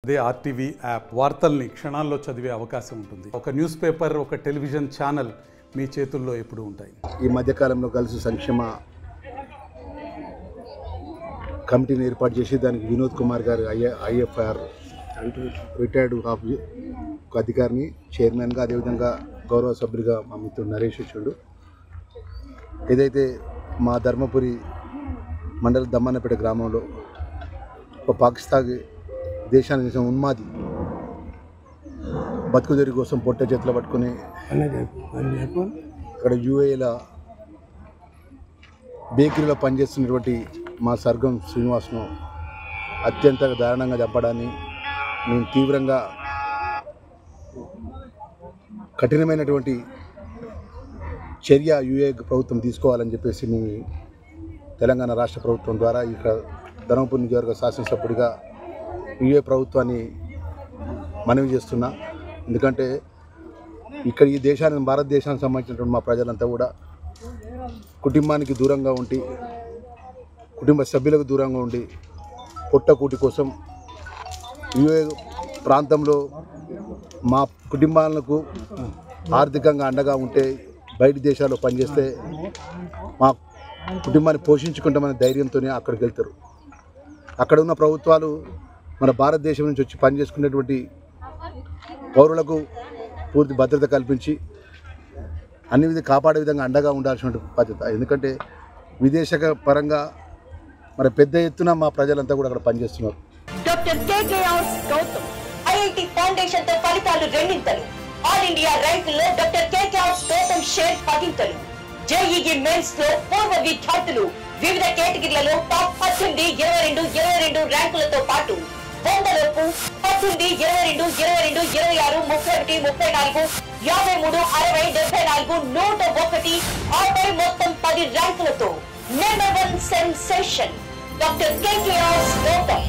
అదే RTV app వార్తల్ని క్షణాల్లో చదివే అవకాశం ఉంటుంది. ఒక న్యూస్ పేపర్, ఒక టెలివిజన్ ఛానల్ మీ చేతుల్లో ఎప్పుడూ ఉంటాయి. ఈ మధ్యకాలంలో కలిసి సంక్షేమ కమిటీని ఏర్పాటు చేసి దానికి వినోద్ కుమార్ గారు ఐఎఫ్ఆర్ రిటైర్డ్ ఒక అధికారిని చైర్మన్గా, అదేవిధంగా గౌరవ సభ్యులుగా మా మిత్రుడు నరేష్ వచ్చాడు. ఏదైతే మా ధర్మపురి మండల దమ్మన్నపేట గ్రామంలో ఒక పాకిస్తాన్ దేశానికి చేసిన ఉన్మాది బతుకుదెరి కోసం పొట్ట చేతులు పట్టుకుని ఇక్కడ యూఏలో బేకరీలో పనిచేస్తున్నటువంటి మా సర్గం శ్రీనివాస్ను అత్యంత దారుణంగా చంపడాన్ని మేము తీవ్రంగా కఠినమైనటువంటి చర్య యూఏ ప్రభుత్వం తీసుకోవాలని చెప్పేసి మేము తెలంగాణ రాష్ట్ర ప్రభుత్వం ద్వారా ఇక్కడ ధర్మపురి నియోజకవర్గ శాసనసభ్యుడిగా యూఏ ప్రభుత్వాన్ని మనవి చేస్తున్నా. ఎందుకంటే ఇక్కడ ఈ దేశానికి, భారతదేశానికి సంబంధించినటువంటి మా ప్రజలంతా కూడా కుటుంబానికి దూరంగా ఉండి, కుటుంబ సభ్యులకు దూరంగా ఉండి పొట్టకూటి కోసం యూఏ ప్రాంతంలో మా కుటుంబాలకు ఆర్థికంగా అండగా ఉంటే బయట దేశాల్లో పనిచేస్తే మా కుటుంబాన్ని పోషించుకుంటామనే ధైర్యంతోనే అక్కడికి వెళ్తారు. అక్కడ ఉన్న ప్రభుత్వాలు మన భారతదేశం నుంచి వచ్చి పనిచేసుకునేటువంటి పౌరులకు పూర్తి భద్రత కల్పించి అన్ని విధంగా కాపాడే విధంగా అండగా ఉండాల్సిన బాధ్యత. ఎందుకంటే విదేశ పరంగా మరి పెద్ద ఎత్తున మా ప్రజలంతా కూడా అక్కడ పనిచేస్తున్నారు. Doctor KKR Gautam IIT foundation తో ఫలితాలు రెండింతలు. ఆల్ ఇండియా ర్యాంకుల్లో doctor KKR Gautam share 10 JEE mains లో పూర్వ విద్యార్థులు వివిధ కేటగిరీలలో టాప్ 18, 22, 22 ర్యాంకులతో పాటు 100లోపు 18, 22, 22, 26, 31, 34, 53, 60, 74, 101 ఆపై మొత్తం 10 ర్యాంకులతో number 1 sensation doctor KKR Gautam.